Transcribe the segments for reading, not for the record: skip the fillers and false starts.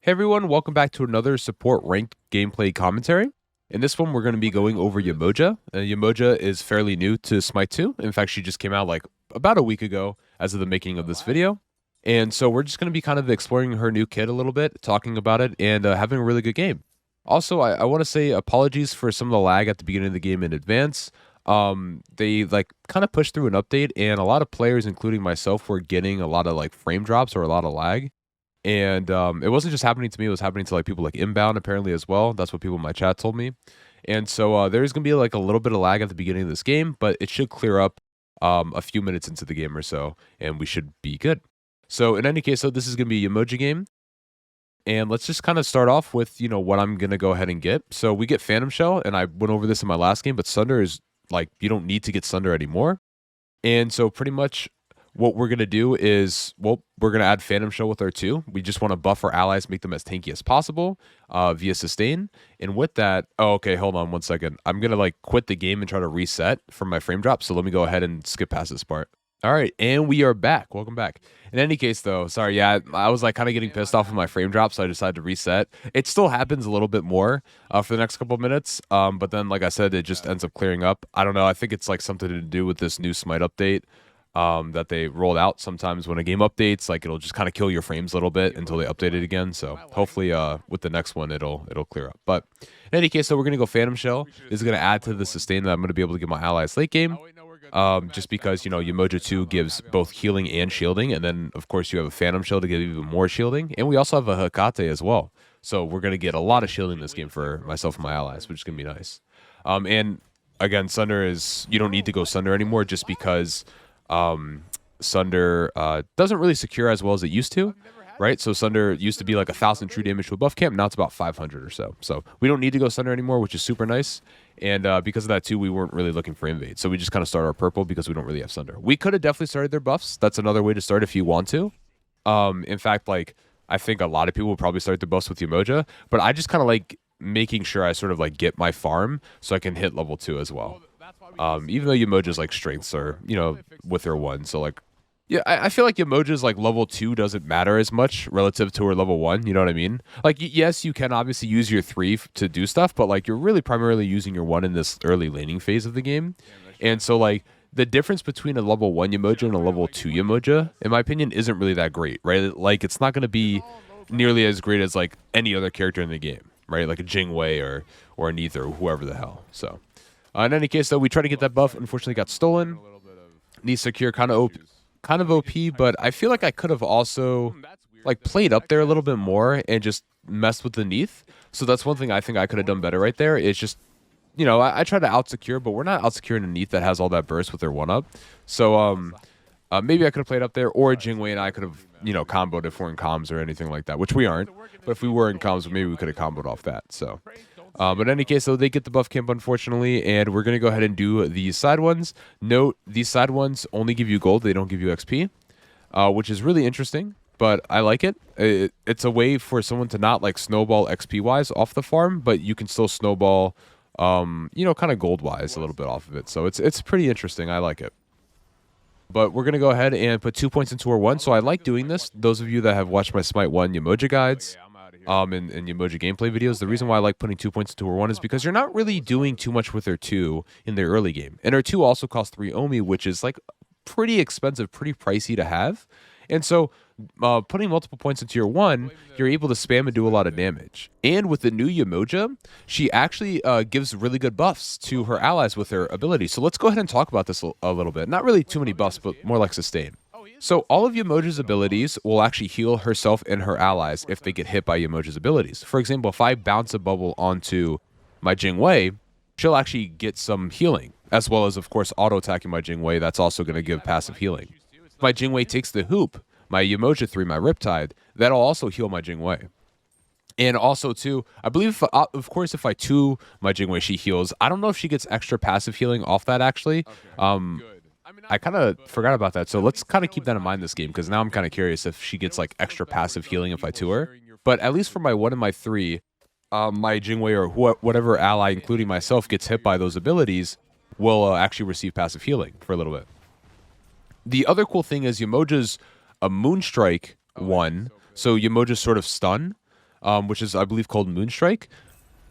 Hey everyone, welcome back to another support ranked gameplay commentary. In this one, we're going to be going over Yemoja. Yemoja is fairly new to Smite 2. In fact, she just came out like about a week ago as of the making of this video. And so we're just going to be kind of exploring her new kit a little bit, talking about it, and having a really good game. Also, I want to say apologies for some of the lag at the beginning of the game in advance. They like kind of pushed through an update, and a lot of players, including myself, were getting a lot of like frame drops or a lot of lag. And it wasn't just happening to me, it was happening to like people like inbound apparently as well. That's what people in my chat told me. And so there's going to be like a little bit of lag at the beginning of this game, but it should clear up a few minutes into the game or so, and we should be good. So in any case, so this is going to be a Yemoja game. And let's just kind of start off with, what I'm going to go ahead and get. So we get Phantom Shell, and I went over this in my last game, but Sunder is like, you don't need to get Sunder anymore. And so pretty much what we're going to do is, well, we're going to add Phantom Shell with our 2. We just want to buff our allies, make them as tanky as possible via sustain. And with that, oh, okay, hold on one second. I'm going to like quit the game and try to reset from my frame drop. So let me go ahead and skip past this part. All right, and we are back. Welcome back. In any case, though, sorry, yeah, I was like kind of getting pissed off of my frame drop, so I decided to reset. It still happens a little bit more for the next couple of minutes, but then, like I said, it just ends up clearing up. I don't know. I think it's like something to do with this new Smite update that they rolled out. Sometimes when a game updates, like it'll just kind of kill your frames a little bit until they update it again. So hopefully, with the next one, it'll clear up. But in any case, so we're gonna go Phantom Shell. This is gonna add to the sustain that I'm gonna be able to give my allies late game. Just because, Yemoja 2 gives both healing and shielding, and then, of course, you have a Phantom Shell to give even more shielding, and we also have a Hecate as well. So we're going to get a lot of shielding in this game for myself and my allies, which is going to be nice. And, again, Sunder is... You don't need to go Sunder anymore just because Sunder doesn't really secure as well as it used to, right? So Sunder used to be like 1,000 true damage to a buff camp. Now it's about 500 or so. So we don't need to go Sunder anymore, which is super nice. And because of that, too, we weren't really looking for invade. So we just kind of started our purple because we don't really have Sunder. We could have definitely started their buffs. That's another way to start if you want to. In fact, like, I think a lot of people will probably start their buffs with Yemoja. But I just kind of like making sure I sort of like get my farm so I can hit level 2 as well. Even though Yemoja's like strengths are, with her 1. So like, yeah, I feel like Yemoja's like level 2 doesn't matter as much relative to her level 1. You know what I mean? Like, yes, you can obviously use your 3 to do stuff, but like you're really primarily using your 1 in this early laning phase of the game. And so like the difference between a level 1 Yemoja and a level 2 Yemoja, in my opinion, isn't really that great, right? Like it's not going to be nearly as great as like any other character in the game, right? Like a Jingwei or a Neith or whoever the hell. So in any case, though, we tried to get that buff. Unfortunately, got stolen. Neith secure kind of OP, but I feel like I could have also like played up there a little bit more and just messed with the Neith. So that's one thing I think I could have done better right there. It's just, I try to out-secure, but we're not out-securing a Neith that has all that burst with their 1-up. So maybe I could have played up there, or Jingwei and I could have, comboed if we're in comms or anything like that, which we aren't. But if we were in comms, maybe we could have comboed off that. So, but in any case, though, they get the buff camp, unfortunately, and we're going to go ahead and do these side ones. Note, these side ones only give you gold. They don't give you XP, which is really interesting, but I like it. It's a way for someone to not, like, snowball XP-wise off the farm, but you can still snowball, kind of gold-wise a little bit off of it. So it's pretty interesting. I like it. But we're going to go ahead and put 2 points into our 1. So I like doing this. Those of you that have watched my Smite 1 Yemoja guides, and Yemoja gameplay videos, the reason why I like putting 2 points into her 1 is because you're not really doing too much with her 2 in the early game. And her 2 also costs 3 Omi, which is like pretty expensive, pretty pricey to have. And so putting multiple points into your 1, you're able to spam and do a lot of damage. And with the new Yemoja, she actually gives really good buffs to her allies with her ability. So let's go ahead and talk about this a little bit. Not really too many buffs, but more like sustain. So all of Yemoja's abilities will actually heal herself and her allies if they get hit by Yemoja's abilities. For example, if I bounce a bubble onto my Jingwei, she'll actually get some healing, as well as, of course, auto-attacking my Jingwei. That's also going to give passive healing. If my Jingwei takes the hoop, my Yemoja 3, my Riptide, that'll also heal my Jingwei. And also, too, I believe, of course, if I 2 my Jingwei, she heals. I don't know if she gets extra passive healing off that, actually. I kind of forgot about that, so let's kind of keep that in mind this game, because now I'm kind of curious if she gets like extra passive healing if I 2 her. But at least for my 1 and my 3, my Jingwei or whatever ally, including myself, gets hit by those abilities, will actually receive passive healing for a little bit. The other cool thing is Yemoja's a Moonstrike 1, so Yemoja's sort of stun. which is, I believe, called Moonstrike.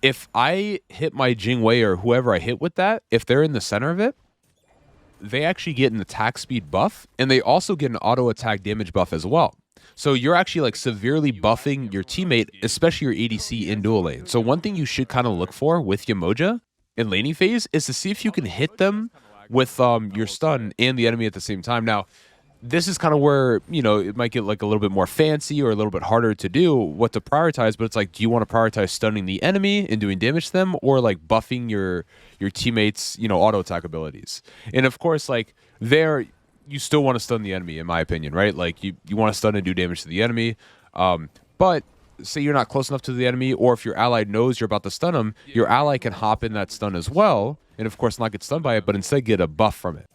If I hit my Jingwei or whoever I hit with that, if they're in the center of it, they actually get an attack speed buff, and they also get an auto attack damage buff as well. So you're actually like severely buffing your teammate, especially your ADC in dual lane. So one thing you should kind of look for with Yemoja in laning phase is to see if you can hit them with your stun and the enemy at the same time. Now, this is kind of where, you know, it might get like a little bit more fancy or a little bit harder to do what to prioritize, but it's like, do you want to prioritize stunning the enemy and doing damage to them, or like buffing your teammates, you know, auto attack abilities? And of course, like there, you still want to stun the enemy, in my opinion, right? Like you want to stun and do damage to the enemy. But say you're not close enough to the enemy, or if your ally knows you're about to stun them, your ally can hop in that stun as well, and of course not get stunned by it, but instead get a buff from it.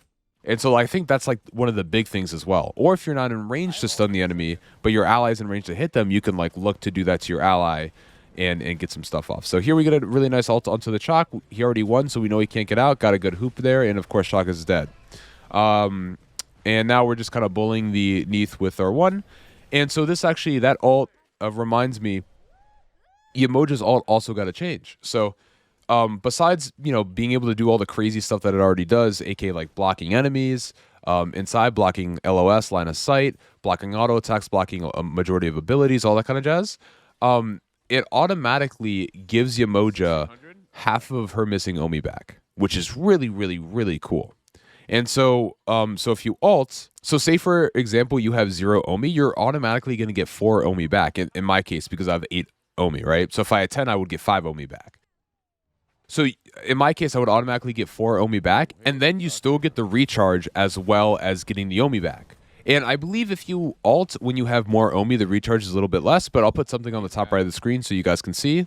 And so I think that's like one of the big things as well. Or if you're not in range to stun the enemy, but your ally's in range to hit them, you can like look to do that to your ally and get some stuff off. So here we get a really nice ult onto the Chalk. He already won, so we know he can't get out. Got a good hoop there, and of course Chalk is dead. And now we're just kind of bullying the Neath with our one. And so this actually, that ult reminds me, Yemoja's ult also got to change. So besides, you know, being able to do all the crazy stuff that it already does, aka like blocking enemies, inside, blocking LOS, line of sight, blocking auto attacks, blocking a majority of abilities, all that kind of jazz, it automatically gives Yemoja half of her missing Omi back, which is really, really, really cool. And so, so if you ult, so say for example, you have 0 Omi, you're automatically going to get 4 Omi back, in my case, because I have 8 Omi, right? So if I had 10, I would get 5 Omi back. So in my case, I would automatically get 4 Omi back, and then you still get the recharge as well as getting the Omi back. And I believe if you ult when you have more Omi, the recharge is a little bit less, but I'll put something on the top right of the screen so you guys can see.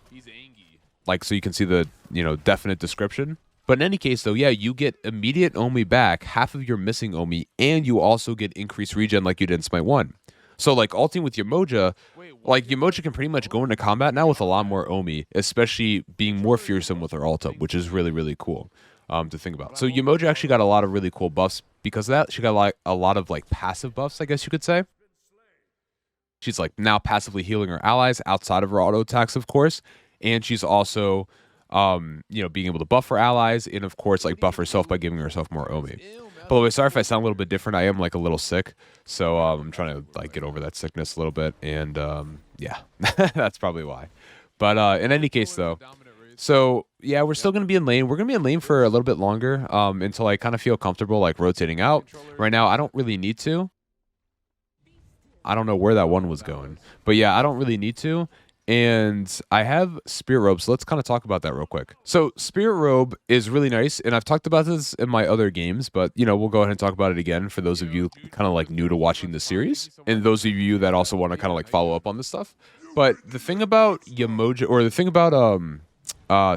Like, so you can see the, you know, definite description. But in any case, though, yeah, you get immediate Omi back, half of your missing Omi, and you also get increased regen like you did in Smite 1. So, like, ulting with Yemoja, like, Yemoja can pretty much go into combat now with a lot more Omi, especially being more fearsome with her ult up, which is really, really cool to think about. So, Yemoja actually got a lot of really cool buffs because of that. She got, like, a lot of, like, passive buffs, I guess you could say. She's, like, now passively healing her allies outside of her auto attacks, of course. And she's also, you know, being able to buff her allies and, of course, like, buff herself by giving herself more Omi. By the way, sorry if I sound a little bit different. I am like a little sick, so I'm trying to like get over that sickness a little bit, and yeah, that's probably why. But in any case, though, so yeah, we're still gonna be in lane. We're gonna be in lane for a little bit longer until I kind of feel comfortable like rotating out. Right now, I don't really need to. I don't know where that one was going, but yeah, I don't really need to. And I have Spirit Robe, so let's kind of talk about that real quick. So Spirit Robe is really nice, and I've talked about this in my other games, but, you know, we'll go ahead and talk about it again for those of you kind of like new to watching the series, and those of you that also want to kind of like follow up on this stuff. But the thing about Yemoja, or the thing about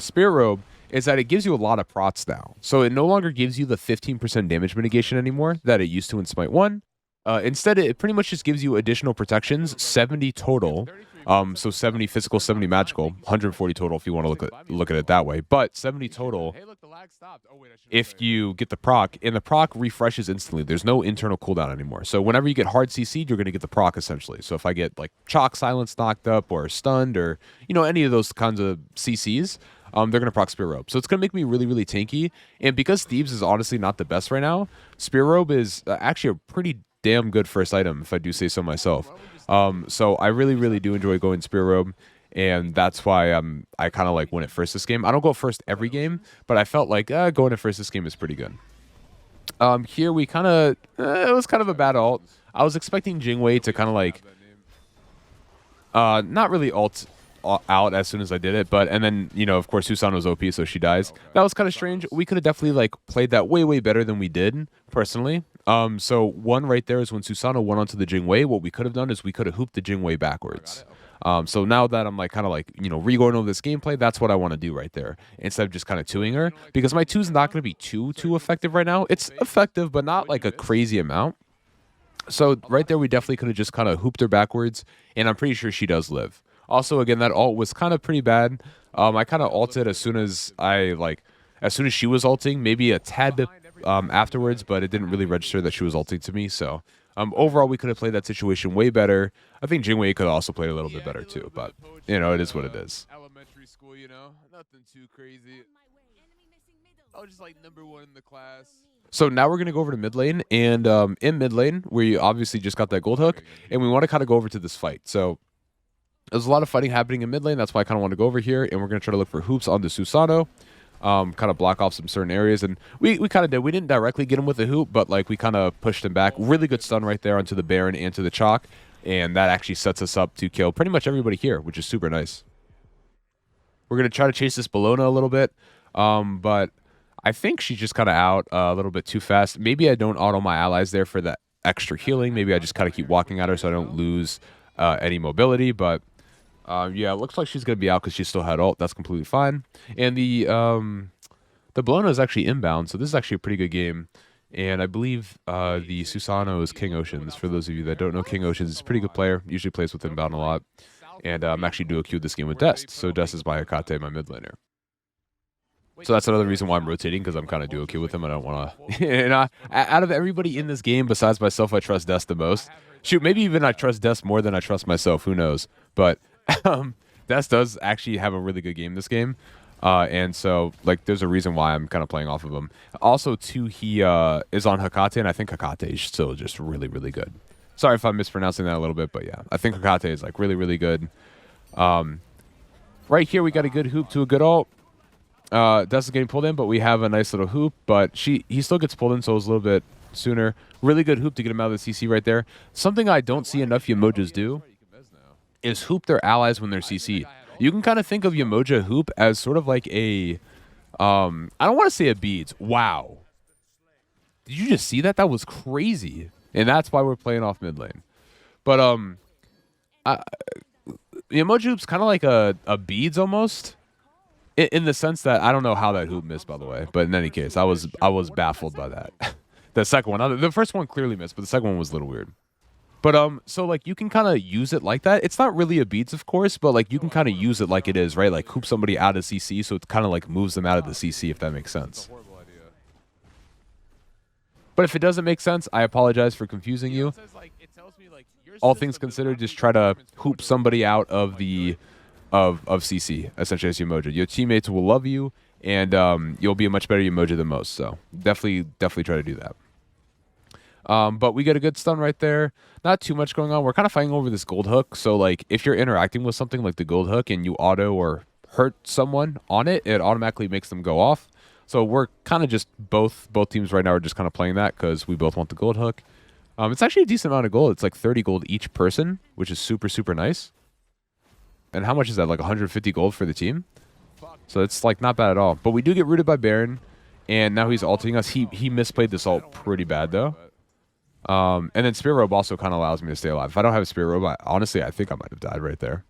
Spirit Robe, is that it gives you a lot of prots now. So it no longer gives you the 15% damage mitigation anymore that it used to in Smite 1. Instead, it pretty much just gives you additional protections, 70 total. So 70 physical, 70 magical, 140 total if you want to look at it that way. But 70 total if you get the proc, and the proc refreshes instantly. There's no internal cooldown anymore. So whenever you get hard CC'd, you're going to get the proc essentially. So if I get like Chalk Silence knocked up or stunned or, you know, any of those kinds of CCs, they're going to proc Spear Robe. So it's going to make me really, really tanky. And because Thebes is honestly not the best right now, Spear Robe is actually a pretty damn good first item, if I do say so myself. So I really, really do enjoy going Spear Robe, and that's why I kind of like win it first this game. I don't go first every game, but I felt like going it first this game is pretty good. Here we kind of, it was kind of a bad ult. I was expecting Jingwei to kind of like, not really ult out as soon as I did it, but, and then, you know, of course, Susanoo's OP, so she dies. That was kind of strange. We could have definitely like played that way, way better than we did, personally. So one right there is when Susanoo went onto the Jingwei. What we could have done is we could have hooped the Jingwei backwards. So now that I'm like kind of like, you know, re-going over this gameplay, that's what I want to do right there, instead of just kind of 2-ing her, because my 2's not going to be too effective right now. It's effective, but not like a crazy amount. So right there, we definitely could have just kind of hooped her backwards, and I'm pretty sure she does live. Also, again, that ult was kind of pretty bad. I kind of ulted as soon as as soon as she was ulting, maybe a tad bit afterwards, but it didn't really register that she was ulting to me. So Overall, we could have played that situation way better. I think Jingwei could have also played a little bit better too, but you know, it is what it is. Elementary school, you know, nothing too crazy. I was just like #1 in the class. So now we're going to go over to mid lane, and in mid lane, we obviously just got that gold hook, and we want to kind of go over to this fight. So there's a lot of fighting happening in mid lane. That's why I kind of want to go over here, and we're going to try to look for hoops onto Susano, kind of block off some certain areas. And we kind of did. We didn't directly get him with a hoop, but like we kind of pushed him back. Really good stun right there onto the Baron and to the Chalk, and that actually sets us up to kill pretty much everybody here, which is super nice. We're going to try to chase this Bellona a little bit, but I think she's just kind of out a little bit too fast. Maybe I don't auto my allies there for that extra healing. Maybe I just kind of keep walking at her so I don't lose any mobility. But yeah, it looks like she's going to be out because she still had ult. That's completely fine. And the Bellona is actually inbound, so this is actually a pretty good game. And I believe the Susano is King Oceans. For those of you that don't know, King Oceans is a pretty good player. Usually plays with inbound a lot. And I'm actually duo queued this game with Dest. So Dest is my Hekate, my mid laner. So that's another reason why I'm rotating, because I'm kind of duo queue with him. I don't want to... and out of everybody in this game, besides myself, I trust Dest the most. Shoot, maybe even I trust Dest more than I trust myself. Who knows? But Dest does actually have a really good game this game. And so, like, there's a reason why I'm kind of playing off of him. Also, too, he is on Hekate, and I think Hekate is still just really, really good. Sorry if I'm mispronouncing that a little bit, but yeah. I think Hekate is, like, really, really good. Right here, we got a good hoop to a good ult. Dust is getting pulled in, but we have a nice little hoop. But he still gets pulled in, so it was a little bit sooner. Really good hoop to get him out of the CC right there. Something I don't see enough Yemojas do is hoop their allies when they're CC'd. You can kind of think of Yemoja hoop as sort of like a... I don't want to say a beads. Wow. Did you just see that? That was crazy. And that's why we're playing off mid lane. But Yemoja hoop's kind of like a beads almost. In the sense that I don't know how that hoop missed, by the way. But in any case, I was baffled by that. The second one, the first one clearly missed, but the second one was a little weird. But so like you can kind of use it like that. It's not really a beads, of course, but like you can kind of use it like it is, right? Like hoop somebody out of CC, so it kind of like moves them out of the CC, if that makes sense. But if it doesn't make sense, I apologize for confusing you. All things considered, just try to hoop somebody out of the of CC, essentially, as Yemoja. Your teammates will love you, and you'll be a much better Yemoja than most. So definitely try to do that. But we get a good stun right there. Not too much going on. We're kind of fighting over this gold hook. So like if you're interacting with something like the gold hook and you auto or hurt someone on it, it automatically makes them go off. So we're kind of just both teams right now are just kind of playing that because we both want the gold hook. It's actually a decent amount of gold. It's like 30 gold each person, which is super nice. And how much is that? Like 150 gold for the team? So it's like not bad at all. But we do get rooted by Baron, and now he's ulting us. He misplayed this ult pretty bad though. And then Spear Robe also kind of allows me to stay alive. If I don't have a Spear Robe, honestly, I think I might have died right there.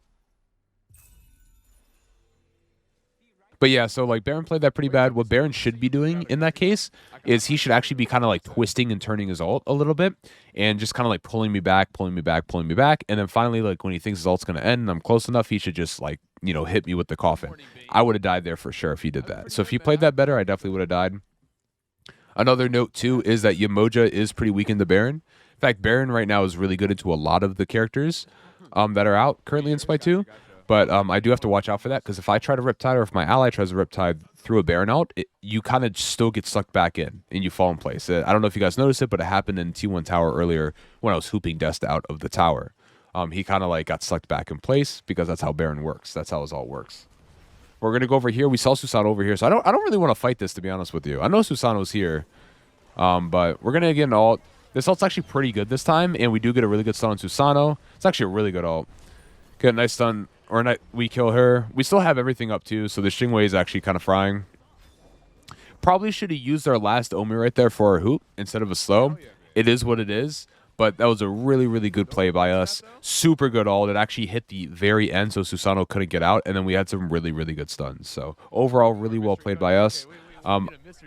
But yeah, so like Baron played that pretty bad. What Baron should be doing in that case is he should actually be kind of like twisting and turning his ult a little bit and just kind of like pulling me back. And then finally, like when he thinks his ult's going to end and I'm close enough, he should just like, you know, hit me with the coffin. I would have died there for sure if he did that. So if he played that better, I definitely would have died. Another note too is that Yemoja is pretty weak into Baron. In fact, Baron right now is really good into a lot of the characters that are out currently in Smite 2. But I do have to watch out for that because if I try to Riptide or if my ally tries to Riptide through a Baron out, you kind of still get sucked back in and you fall in place. I don't know if you guys noticed it, but it happened in T1 Tower earlier when I was hooping Dest out of the tower. He kind of like got sucked back in place because that's how Baron works. That's how his ult works. We're going to go over here. We saw Susano over here, so I don't really want to fight this, to be honest with you. I know Susano's here, but we're going to get an ult. This ult's actually pretty good this time, and we do get a really good stun on Susano. It's actually a really good ult. Get a nice stun. Or we kill her. We still have everything up too, so the Xingwei is actually kind of frying. Probably should have used our last Omi right there for our hoop instead of a slow. It is what it is, but that was a really good play by us. Super good ult. It actually hit the very end, so Susano couldn't get out, and then we had some really good stuns. So overall, really well played by us.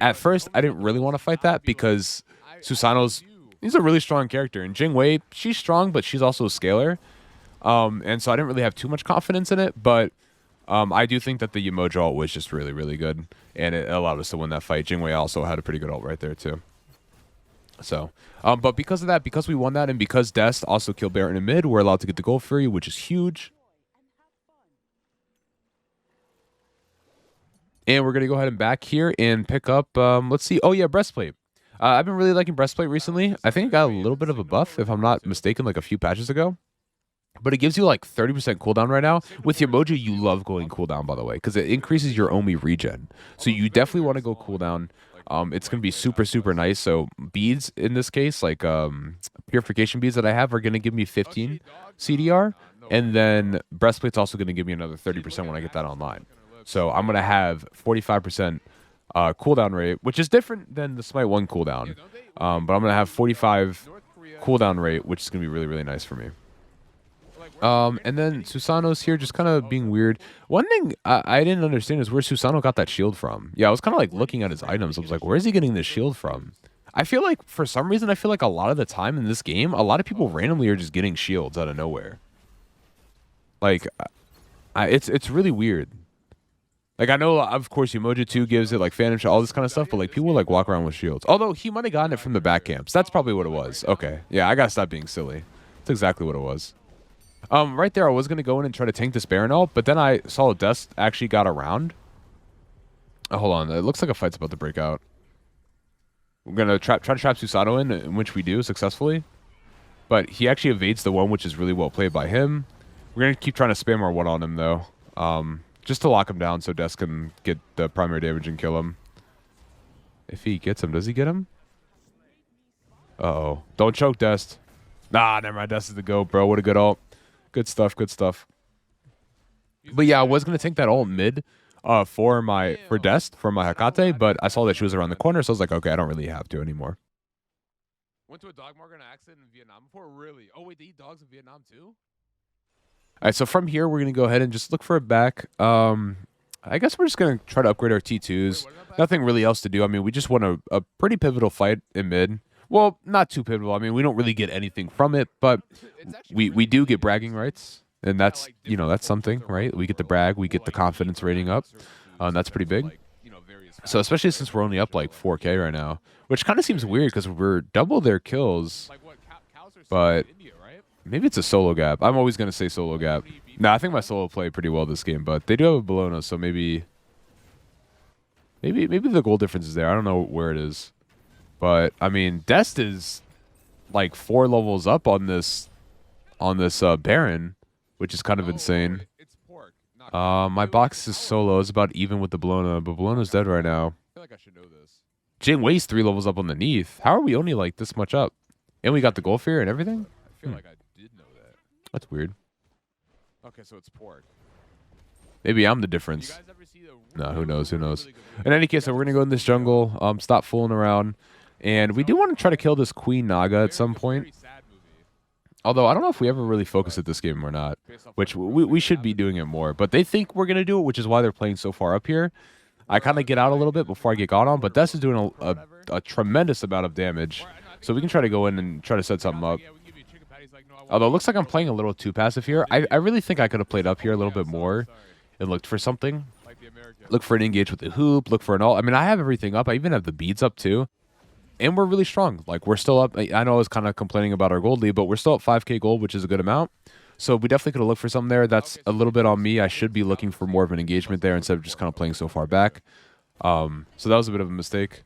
At first, I didn't really want to fight that because he's a really strong character, and Xingwei, she's strong, but she's also a scaler. And so I didn't really have too much confidence in it, but I do think that the Yemoja ult was just really good, and it allowed us to win that fight. Xingwei also had a pretty good ult right there too. So, but because of that, because we won that, and because Dest also killed Baron in mid, we're allowed to get the gold free, which is huge. And we're gonna go ahead and back here and pick up. Let's see. Oh yeah, breastplate. I've been really liking breastplate recently. I think it got a little bit of a buff, if I'm not mistaken, like a few patches ago. But it gives you like 30% cooldown right now. With Yemoja, you love going cooldown, by the way, because it increases your Omi regen. So you definitely want to go cooldown. It's going to be super, super nice. So beads in this case, like purification beads that I have are going to give me 15 CDR. And then breastplate's also going to give me another 30% when I get that online. So I'm going to have 45% cooldown rate, which is different than the Smite 1 cooldown. But I'm going to have 45 cooldown rate, which is going to be really, really nice for me. And then Susanoo's here just kind of being weird. One thing I didn't understand is where Susanoo got that shield from. Yeah, I was kind of like looking at his items. I was like, where is he getting this shield from? I feel like, for some reason, I feel like a lot of the time in this game, a lot of people randomly are just getting shields out of nowhere. Like, it's really weird. Like, I know, of course, Yemoja 2 gives it, like, Phantom Shot, all this kind of stuff, but, like, people, like, walk around with shields. Although, he might have gotten it from the back camps. That's probably what it was. Okay. Yeah, I gotta stop being silly. That's exactly what it was. Right there, I was going to go in and try to tank this Baron ult, but then I saw Dust actually got around. Oh, hold on. It looks like a fight's about to break out. We're going to try to trap Susanoo in which we do successfully. But he actually evades the one, which is really well played by him. We're going to keep trying to spam our one on him, though. Just to lock him down so Dust can get the primary damage and kill him. If he gets him, does he get him? Uh-oh. Don't choke, Dust. Nah, never mind. Dust is the GOAT, bro. What a good ult. Good stuff, good stuff. But yeah, I was gonna tank that ult mid for Dest, for my Hakate, but I saw that she was around the corner, so I was like, okay, I don't really have to anymore. Went to a dog market on accident in Vietnam before? Really? Oh wait, they eat dogs in Vietnam too? Alright, so from here we're gonna go ahead and just look for a back. I guess we're just gonna try to upgrade our T2s. Nothing really else to do. I mean, we just want a pretty pivotal fight in mid. Well, not too pivotal. I mean, we don't really get anything from it, but we do get bragging rights, and that's, you know, that's something, right? We get the brag, we get the confidence rating up, and that's pretty big. So especially since we're only up like 4K right now, which kind of seems weird because we're double their kills, but maybe it's a solo gap. I'm always going to say solo gap. Nah, I think my solo played pretty well this game, but they do have a Bologna, so maybe the goal difference is there. I don't know where it is. But I mean, Dest is like 4 levels up on this Baron, which is kind of insane. My box is solo. It's about even with the Bologna, but Bologna's dead right now. I feel like I should know this. Jing Wei's 3 levels up underneath. How are we only like this much up? And we got the gold fear and everything? I feel like I did know that. That's weird. Okay, so it's pork. Maybe I'm the difference. No, who knows? Who knows? In any case, so we're gonna go in this jungle. Stop fooling around. And we do want to try to kill this Queen Naga at some point. Although, I don't know if we ever really focus at this game or not. Which, we should be doing it more. But they think we're going to do it, which is why they're playing so far up here. I kind of get out a little bit before I get got on. But Dest is doing a tremendous amount of damage. So we can try to go in and try to set something up. Although, it looks like I'm playing a little too passive here. I really think I could have played up here a little bit more. And looked for something. Look for an engage with the hoop. Look for an ult. I mean, I have everything up. I even have the beads up, too. And we're really strong. Like, we're still up. I know I was kind of complaining about our gold lead, but we're still at 5K gold, which is a good amount. So we definitely could have looked for something there. That's a little bit on me. I should be looking for more of an engagement there instead of just kind of playing so far back. So that was a bit of a mistake.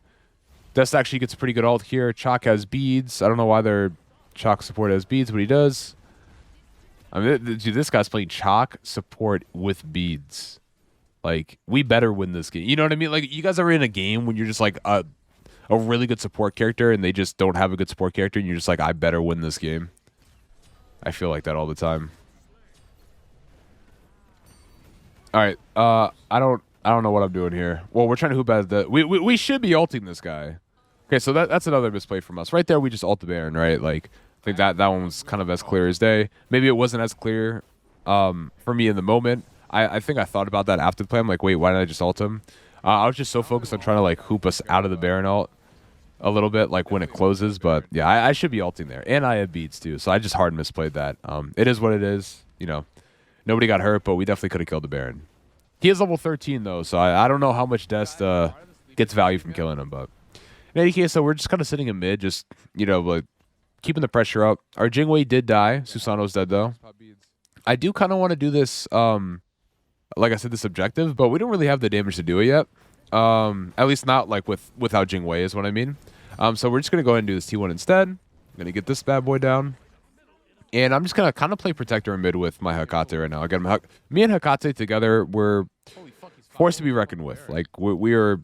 Dest actually gets a pretty good ult here. Chalk has beads. I don't know why their Chalk support has beads, but he does. I mean, dude, this guy's playing Chalk support with beads. Like, we better win this game. You know what I mean? Like, you guys are in a game when you're just like a really good support character and they just don't have a good support character and you're just like, I better win this game. I feel like that all the time. All right, I don't know what I'm doing here. Well, we're trying to hoop as the we should be ulting this guy. Okay, so that's another misplay from us. Right there, we just ult the Baron, right? Like, I think that one was kind of as clear as day. Maybe it wasn't as clear for me in the moment. I think I thought about that after the play. I'm like, wait, why did I just ult him? I was just so focused on trying to like hoop us out of the Baron ult a little bit, like when it closes. But yeah, I should be ulting there, and I have beats too, so I just hard misplayed that. It is what it is. You know, nobody got hurt, but we definitely could have killed the Baron. He is level 13 though, so I don't know how much Dest gets value from killing him. But In any case, so we're just kind of sitting in mid, just, you know, like keeping the pressure up. Our Jingwei did die. Susanoo's dead though. I do kind of want to do this, like I said, this objective, but we don't really have the damage to do it yet. At least not like without Jingwei is what I mean. So we're just gonna go ahead and do this T1 instead. I'm gonna get this bad boy down. And I'm just gonna kind of play protector in mid with my Hekate right now. Again, me and Hekate together, we're forced to be reckoned with. Like we're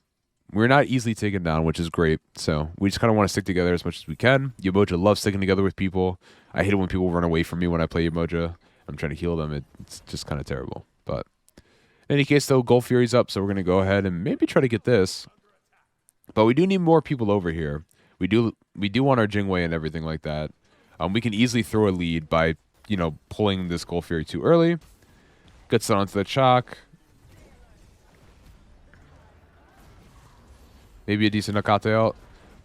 not easily taken down, which is great. So we just kind of want to stick together as much as we can. Yemoja loves sticking together with people. I hate it when people run away from me when I play Yemoja. I'm trying to heal them. It's just kind of terrible. But in any case, though, Gold Fury's up, so we're gonna go ahead and maybe try to get this. But we do need more people over here. We do want our Jingwei and everything like that. We can easily throw a lead by, you know, pulling this Gold Fury too early. Gets it onto the chalk. Maybe a decent Hekate ult,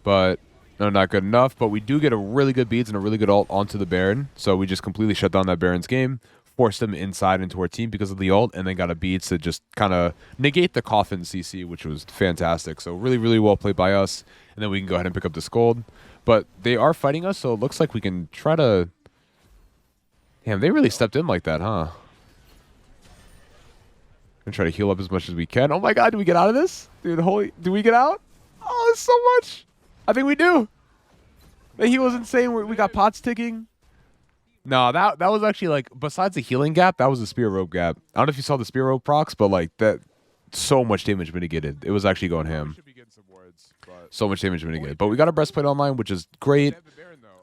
but no, not good enough. But we do get a really good beads and a really good ult onto the Baron. So we just completely shut down that Baron's game, forced him inside into our team because of the ult, and then got a beads to just kind of negate the coffin CC, which was fantastic. So really, really well played by us. And then we can go ahead and pick up this gold. But they are fighting us, so it looks like we can try to... Damn, they really stepped in like that, huh? Gonna try to heal up as much as we can. Oh my god, do we get out of this? Dude, holy... Do we get out? Oh, it's so much! I think we do! The heal was insane. We got pots ticking. No, that was actually, like, besides the healing gap, that was a spear rope gap. I don't know if you saw the spear rope procs, but, like, that... So much damage mitigated. It was actually going ham. So much damage mitigated. But we got a breastplate online, which is great.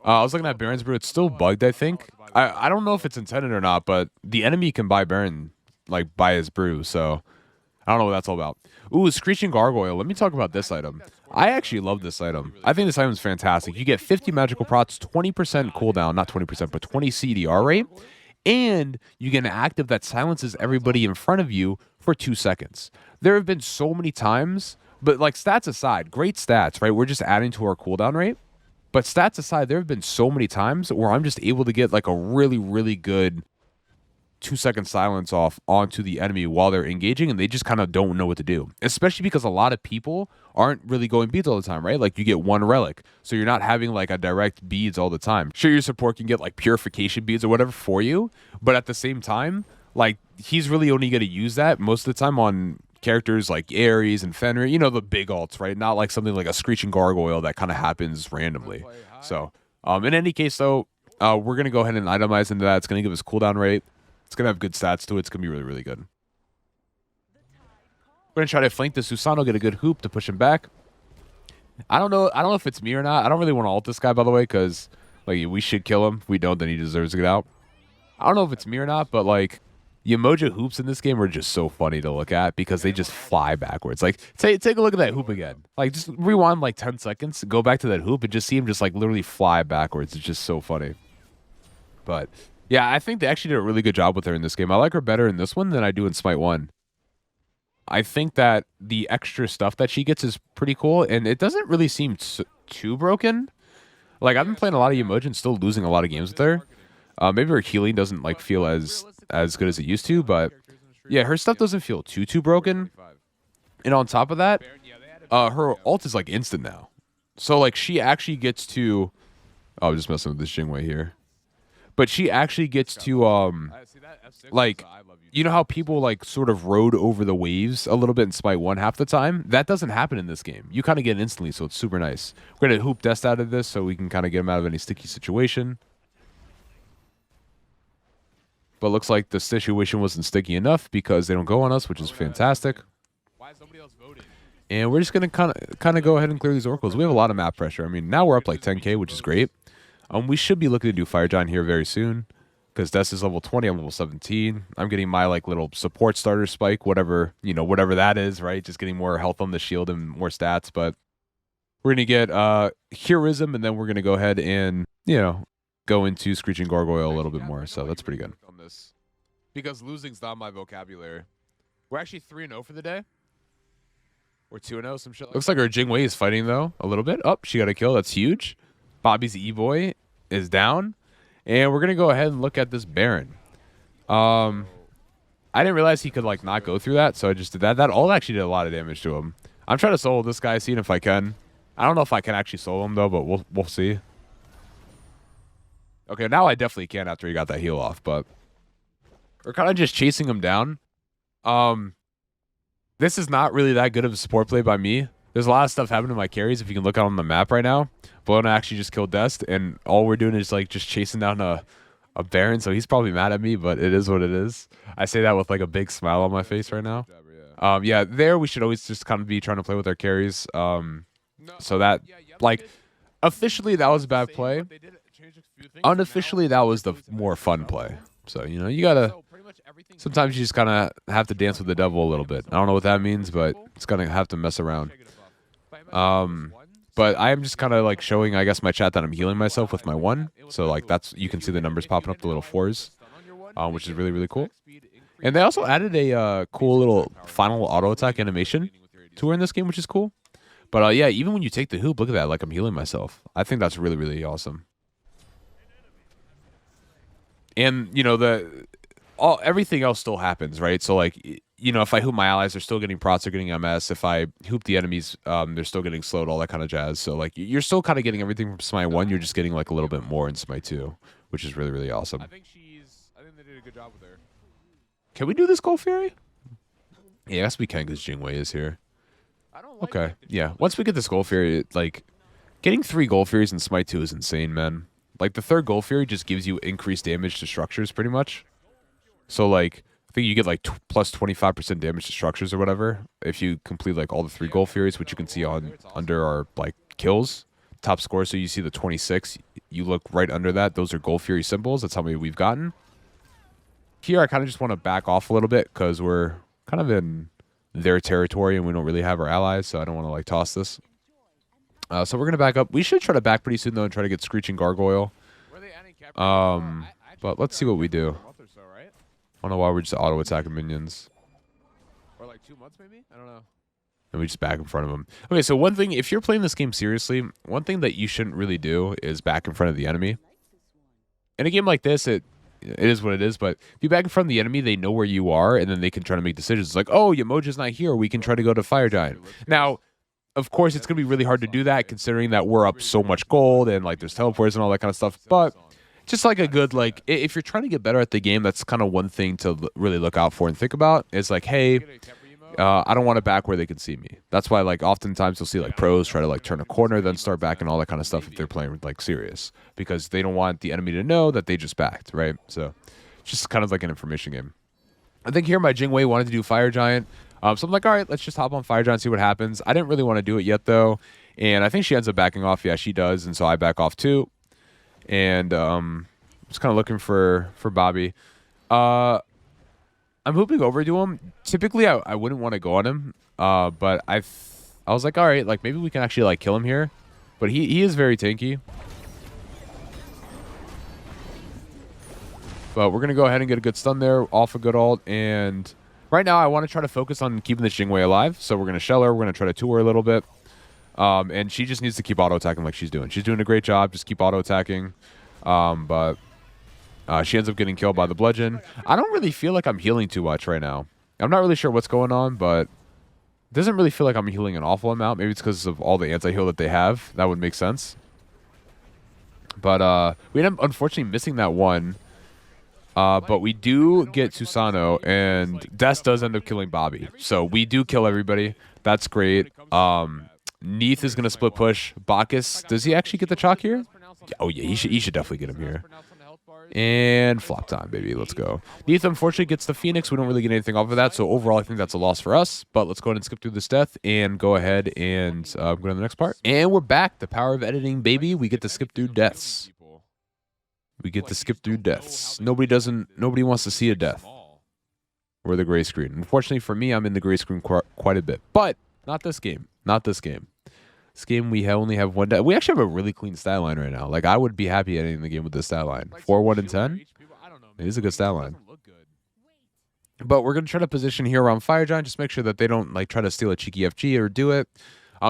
I was looking at Baron's brew. It's still bugged, I think. I don't know if it's intended or not, but the enemy can buy Baron, like, buy his brew. So I don't know what that's all about. Ooh, Screeching Gargoyle. Let me talk about this item. I actually love this item. I think this item is fantastic. You get 50 magical procs, 20% cooldown, not 20%, but 20 CDR rate. And you get an active that silences everybody in front of you for 2 seconds. There have been so many times, but like stats aside, great stats, right? We're just adding to our cooldown rate. But stats aside, there have been so many times where I'm just able to get like a really, really good 2-second silence off onto the enemy while they're engaging, and they just kind of don't know what to do. Especially because a lot of people aren't really going beads all the time, right? Like you get one relic, so you're not having like a direct beads all the time. Sure, your support can get like purification beads or whatever for you, but at the same time, like he's really only going to use that most of the time on characters like Ares and Fenrir, you know, the big alts, right? Not like something like a Screeching Gargoyle that kind of happens randomly. So in any case, though, we're going to go ahead and itemize into that. It's going to give us cooldown rate. It's going to have good stats to it. It's going to be really, really good. We're going to try to flank the Susanoo, get a good hoop to push him back. I don't know if it's me or not. I don't really want to ult this guy, by the way, because like we should kill him. If we don't, then he deserves to get out. I don't know if it's me or not, but like Yemoja hoops in this game are just so funny to look at because they just fly backwards. Like take a look at that hoop again. Like just rewind like 10 seconds, go back to that hoop and just see him just like literally fly backwards. It's just so funny. But yeah, I think they actually did a really good job with her in this game. I like her better in this one than I do in Smite 1. I think that the extra stuff that she gets is pretty cool, and it doesn't really seem too broken. Like, I've been playing a lot of Yemoja and still losing a lot of games with her. Maybe her healing doesn't, like, feel as good as it used to, but yeah, her stuff doesn't feel too broken. And on top of that, her ult is, like, instant now. So, like, she actually gets to... Oh, I'm just messing with this Jingwei here. But she actually gets to, like, you know how people, like, sort of rode over the waves a little bit in Smite 1 half the time? That doesn't happen in this game. You kind of get it instantly, so it's super nice. We're going to hoop Dest out of this so we can kind of get him out of any sticky situation. But looks like the situation wasn't sticky enough because they don't go on us, which is fantastic. And we're just going to kind of go ahead and clear these oracles. We have a lot of map pressure. I mean, now we're up like 10k, which is great. We should be looking to do Fire Giant here very soon because Dest is level 20. I'm level 17. I'm getting my like little support starter spike, whatever, you know, whatever that is, right? Just getting more health on the shield and more stats. But we're going to get Heroism, and then we're going to go ahead and, you know, go into Screeching Gargoyle a little bit more. So that's pretty good. On this, because losing's not my vocabulary. We're actually 3-0 for the day. We're 2-0, some shit like. Looks like our Jingwei is fighting, though, a little bit. Oh, she got a kill. That's huge. Bobby's E-Boy is down. And we're going to go ahead and look at this Baron. I didn't realize he could, like, not go through that, so I just did that. That all actually did a lot of damage to him. I'm trying to solo this guy, seeing if I can. I don't know if I can actually solo him though, but we'll see. Okay, now I definitely can after he got that heal off, but we're kind of just chasing him down. This is not really that good of a support play by me. There's a lot of stuff happening to my carries if you can look out on the map right now. Bologna actually just killed Dest, and all we're doing is like just chasing down a Baron, so he's probably mad at me, but it is what it is. I say that with like a big smile on my face right now. Yeah, there we should always just kind of be trying to play with our carries. So that, like, officially that was a bad play. Unofficially, that was the more fun play. So, you know, you gotta, sometimes you just kind of have to dance with the devil a little bit. I don't know what that means, but it's gonna have to mess around. But I am just kind of like showing, I guess, my chat that I'm healing myself with my 1. So like that's, you can see the numbers popping up, the little 4s, which is really, really cool. And they also added a cool little final auto attack animation to her in this game, which is cool. But yeah, even when you take the hoop, look at that, like I'm healing myself. I think that's really, really awesome. And you know, everything else still happens, right? So like, you know, if I hoop my allies, they're still getting prots, they're getting MS. If I hoop the enemies, they're still getting slowed, all that kind of jazz. So like, you're still kind of getting everything from Smite 1. You're just getting like a little bit more in Smite 2, which is really, really awesome. I think they did a good job with her. Can we do this Gold Fury? Yeah, I guess we can because Jingwei is here. Okay, yeah. Once we get this Gold Fury, like, getting 3 Gold Furies in Smite 2 is insane, man. Like, the 3rd Gold Fury just gives you increased damage to structures, pretty much. So, like, I think you get, like, plus 25% damage to structures or whatever if you complete, like, all the 3 Gold Furies, which you can see on under our, like, kills. Top score, so you see the 26. You look right under that. Those are Gold Fury symbols. That's how many we've gotten. Here, I kind of just want to back off a little bit because we're kind of in their territory and we don't really have our allies, so I don't want to, like, toss this. So we're going to back up. We should try to back pretty soon, though, and try to get Screeching Gargoyle. But let's see what we do. I don't know why we're just auto-attacking minions. Or like 2 months, maybe? I don't know. And we just back in front of them. Okay, so one thing, if you're playing this game seriously, one thing that you shouldn't really do is back in front of the enemy. In a game like this, it is what it is, but if you back in front of the enemy, they know where you are, and then they can try to make decisions. It's like, oh, Yemoja's not here. We can try to go to Fire Giant. Now, of course, it's going to be really hard to do that, considering that we're up so much gold, and like there's teleports and all that kind of stuff. But just like a good, like, if you're trying to get better at the game, that's kind of one thing to really look out for and think about. Is like, hey, I don't want to back where they can see me. That's why, like, oftentimes you'll see like pros try to like turn a corner, then start back and all that kind of stuff if they're playing like serious, because they don't want the enemy to know that they just backed, right? So it's just kind of like an information game. I think here my Jingwei wanted to do Fire Giant. So I'm like, all right, let's just hop on Fire Giant and see what happens. I didn't really want to do it yet, though. And I think she ends up backing off. Yeah, she does. And so I back off, too. And just kind of looking for Bobby. I'm hooping over to him. Typically, I wouldn't want to go on him. But I was like, all right, like maybe we can actually like kill him here. But he is very tanky. But we're going to go ahead and get a good stun there off a good ult. And right now, I want to try to focus on keeping this Jingwei alive. So we're going to shell her. We're going to try to 2 her a little bit. And she just needs to keep auto-attacking like she's doing. She's doing a great job. Just keep auto-attacking. But she ends up getting killed by the bludgeon. I don't really feel like I'm healing too much right now. I'm not really sure what's going on, but it doesn't really feel like I'm healing an awful amount. Maybe it's because of all the anti-heal that they have. That would make sense. But we end up, unfortunately, missing that one. But we do get Susano, and Des does end up killing Bobby. So we do kill everybody. That's great. Neath is going to split push. Bacchus, does he actually get the chalk here? Oh, yeah, he should definitely get him here. And flop time, baby. Let's go. Neath, unfortunately, gets the Phoenix. We don't really get anything off of that. So overall, I think that's a loss for us. But let's go ahead and skip through this death and go ahead and go to the next part. And we're back. The power of editing, baby. We get to skip through deaths. We get to skip through deaths. Nobody wants to see a death. Or the gray screen. Unfortunately for me, I'm in the gray screen quite a bit. But not this game. Not this game. This game, we only have 1 death. We actually have a really clean stat line right now. Like, I would be happy ending the game with this stat line. 4, 1, and 10. It is a good stat line. But we're going to try to position here around Fire Giant. Just make sure that they don't, like, try to steal a cheeky FG or do it.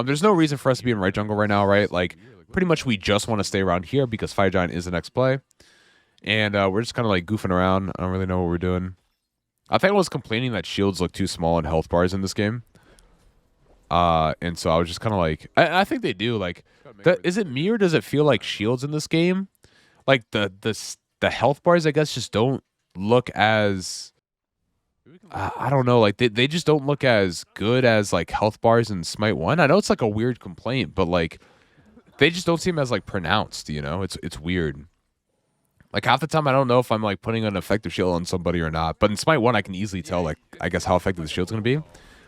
There's no reason for us to be in right jungle right now, right? Like, pretty much we just want to stay around here because Fire Giant is the next play. And we're just kind of like goofing around. I don't really know what we're doing. I think I was complaining that shields look too small and health bars in this game. And so I was just kind of like, I think they do. Like, is it me or does it feel like shields in this game? Like the health bars, I guess, just don't look as I don't know. Like they just don't look as good as like health bars in Smite 1. I know it's like a weird complaint, but like they just don't seem as like pronounced. You know, it's weird. Like half the time, I don't know if I'm like putting an effective shield on somebody or not. But in Smite 1, I can easily tell like I guess how effective the shield's gonna be.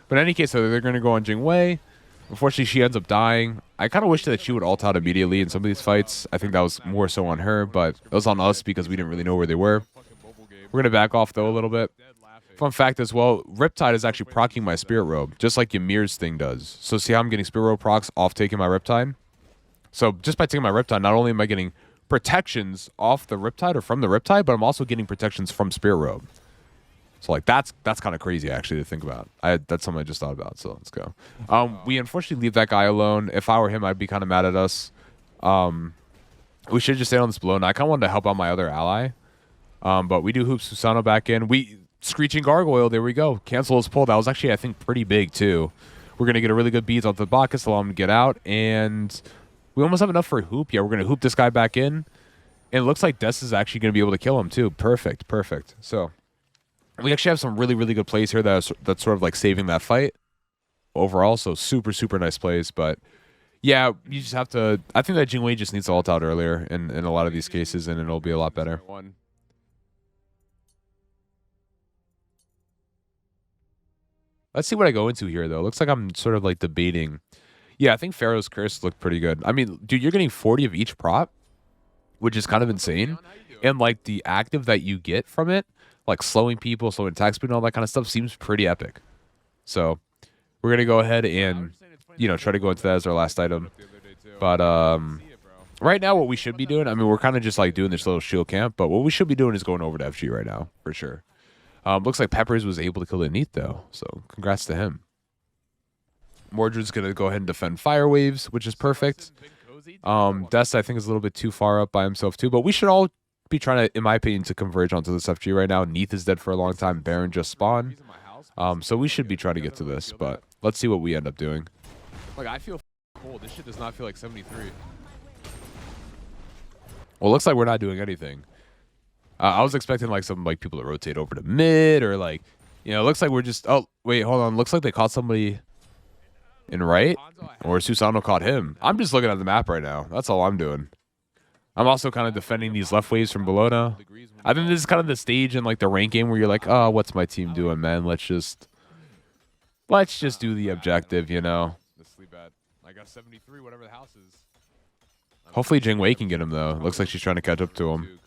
But in any case, so they're gonna go on Jingwei. Unfortunately, she ends up dying. I kind of wish that she would ult out immediately in some of these fights. I think that was more so on her, but it was on us because we didn't really know where they were. We're going to back off, though, a little bit. Fun fact as well, Riptide is actually proccing my Spirit Robe, just like Ymir's thing does. So see how I'm getting Spirit Robe procs off taking my Riptide? So just by taking my Riptide, not only am I getting protections off the Riptide or from the Riptide, but I'm also getting protections from Spirit Robe. So like that's kind of crazy actually to think about. That's something I just thought about. So let's go. We unfortunately leave that guy alone. If I were him, I'd be kind of mad at us. We should just stay on this below. And I kind of wanted to help out my other ally. But we do hoop Susano back in. We Screeching Gargoyle. There we go. Cancel his pull. That was actually I think pretty big too. We're gonna get a really good beads off the Bacchus, allow him to get out, and we almost have enough for a hoop. Yeah, we're gonna hoop this guy back in. And it looks like Des is actually gonna be able to kill him too. Perfect. So. We actually have some really, really good plays here that's sort of like saving that fight overall. So super, super nice plays. But yeah, you just have to. I think that Jingwei just needs to ult out earlier in a lot of these cases, and it'll be a lot better. Let's see what I go into here, though. Looks like I'm sort of like debating. Yeah, I think Pharaoh's Curse looked pretty good. I mean, dude, you're getting 40 of each prop, which is kind of insane. And like the active that you get from it, like slowing people, slowing attack speed and all that kind of stuff seems pretty epic. So we're going to go ahead and, you know, try to go into that as our last item. But right now what we should be doing, I mean, we're kind of just like doing this little shield camp, but what we should be doing is going over to FG right now, for sure. Looks like Peppers was able to kill the Neat, though. So congrats to him. Mordred's going to go ahead and defend Fire Waves, which is perfect. Des, I think, is a little bit too far up by himself, too. But we should all be trying to, in my opinion, to converge onto this FG right now. Neath is dead for a long time. Baron just spawned. So we should be trying to get to this, but let's see what we end up doing. Like, I feel cold. This shit does not feel like 73. Well, it looks like we're not doing anything. I was expecting like some like people to rotate over to mid or like, you know, it looks like we're just, oh, wait, hold on. Looks like they caught somebody in right, or Susano caught him. I'm just looking at the map right now. That's all I'm doing. I'm also kind of defending these left waves from Bologna. I think this is kind of the stage in like the rank game where you're like, oh, what's my team doing, man? Let's just do the objective, you know. I got 73, whatever the house is. Hopefully Jingwei can get him though. Looks like she's trying to catch up to him.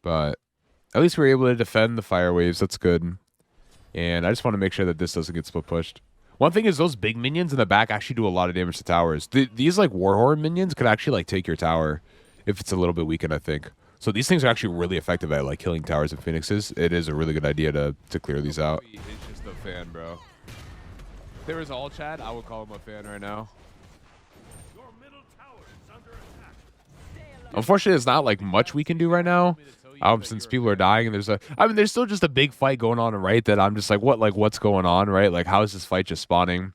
But at least we were able to defend the fire waves. That's good. And I just want to make sure that this doesn't get split pushed. One thing is those big minions in the back actually do a lot of damage to towers. These like Warhorn minions could actually like take your tower if it's a little bit weakened, I think. So these things are actually really effective at like killing towers and phoenixes. It is a really good idea to clear these out. He's just a fan, bro. If there was all chat, I would call him a fan right now. Unfortunately, there's not like much we can do right now. Since people are dying and there's still just a big fight going on, right? That I'm just like, what's going on, right? Like, how is this fight just spawning?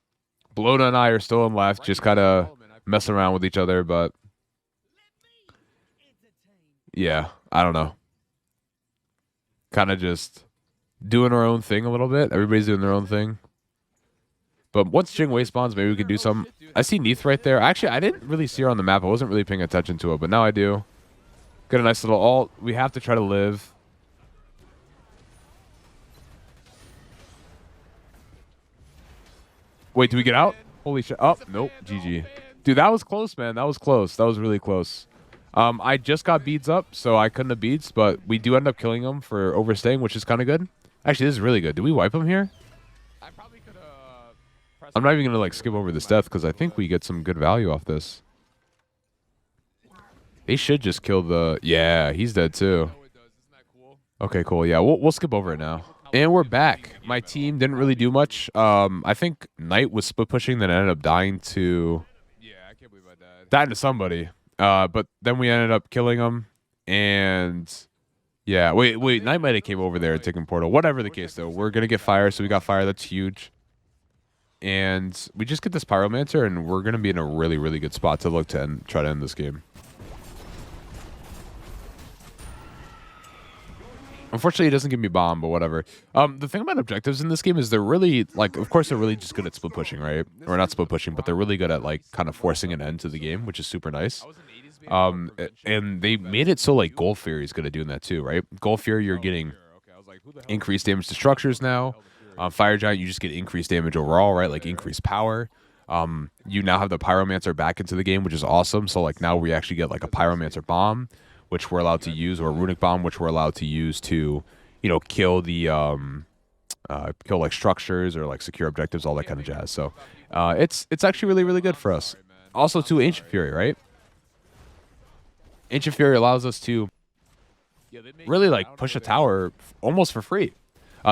Bologna and I are still in left, just kind of messing around with each other, but yeah, I don't know. Kind of just doing our own thing a little bit. Everybody's doing their own thing. But once Jingwei spawns, maybe we could do some. I see Neath right there. Actually, I didn't really see her on the map. I wasn't really paying attention to it, but now I do. Got a nice little ult. We have to try to live. Wait, do we get out? Holy shit. Oh, nope. GG. Dude, that was close, man. That was close. That was really close. I just got beads up, so I couldn't have beads, but we do end up killing him for overstaying, which is kind of good. Actually, this is really good. Did we wipe him here? I'm not even going to like skip over this death because I think we get some good value off this. They should just kill the... Yeah, he's dead too. Okay, cool. Yeah, we'll skip over it now. And we're back. My team didn't really do much. I think Knight was split pushing, then ended up dying to... Yeah, I can't believe I died. Died to somebody. But then we ended up killing him. And... Yeah, wait. Knight might have came over there and taken portal. Whatever the case, though. We're going to get fire, so we got fire. That's huge. And we just get this Pyromancer, and we're going to be in a really, really good spot to look to try to end this game. Unfortunately, it doesn't give me bomb, but whatever. The thing about objectives in this game is they're really, like, of course, they're really just good at split pushing, right? Or not split pushing, but they're really good at, like, kind of forcing an end to the game, which is super nice. And they made it so, like, Gold Fury is good at doing that too, right? Gold Fury, you're getting increased damage to structures now. Fire Giant, you just get increased damage overall, right? Like, increased power. You now have the Pyromancer back into the game, which is awesome. So, like, now we actually get, like, a Pyromancer bomb, which we're allowed to use, or a runic bomb, which we're allowed to use to, you know, kill the kill like structures or like secure objectives, all that kind of jazz. So it's actually really, really good for us. Also, too, Ancient Fury, right? Ancient Fury allows us to really like push a tower almost for free.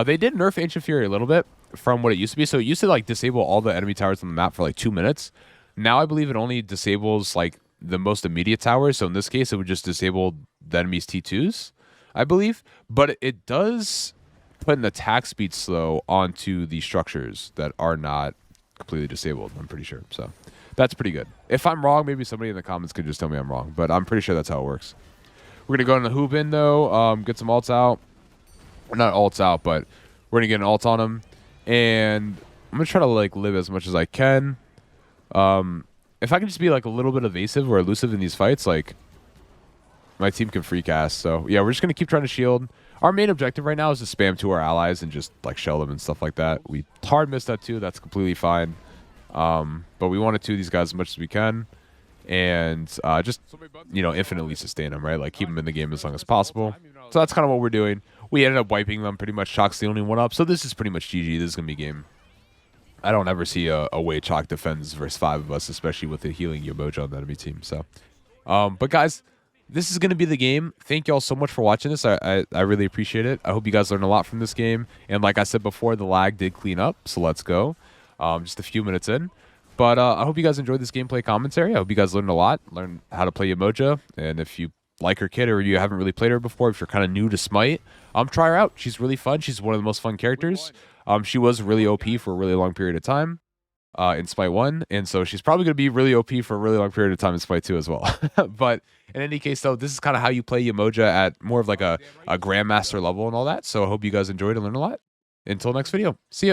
They did nerf Ancient Fury a little bit from what it used to be. So it used to like disable all the enemy towers on the map for like 2 minutes. Now I believe it only disables like the most immediate towers. So in this case, it would just disable the enemy's T2s, I believe. But it does put an attack speed slow onto the structures that are not completely disabled, I'm pretty sure. So that's pretty good. If I'm wrong, maybe somebody in the comments could just tell me I'm wrong. But I'm pretty sure that's how it works. We're going to go in the hoop in, though, get some ults out. Or not ults out, but we're going to get an ult on him. And I'm going to try to like live as much as I can. If I can just be like a little bit evasive or elusive in these fights, like my team can free cast. So yeah, we're just gonna keep trying to shield. Our main objective right now is to spam to our allies and just like shell them and stuff like that. We hard missed that too. That's completely fine. But we want to 2 these guys as much as we can, and just, you know, infinitely sustain them, right? Like keep them in the game as long as possible. So that's kind of what we're doing. We ended up wiping them pretty much. Chalk's the only one up, so this is pretty much GG. This is gonna be game. I don't ever see a way Chalk defends versus 5 of us, especially with the healing Yemoja on the enemy team. So, but guys, this is going to be the game. Thank you all so much for watching this. I really appreciate it. I hope you guys learned a lot from this game. And like I said before, the lag did clean up, so let's go. Just a few minutes in. But I hope you guys enjoyed this gameplay commentary. I hope you guys learned a lot, learned how to play Yemoja. And if you like her kit or you haven't really played her before, if you're kind of new to Smite, try her out. She's really fun. She's one of the most fun characters. She was really OP for a really long period of time in Smite 1, and so she's probably going to be really OP for a really long period of time in Smite 2 as well. But in any case, though, this is kind of how you play Yemoja at more of like a Grandmaster level and all that. So I hope you guys enjoyed and learned a lot. Until next video, see ya.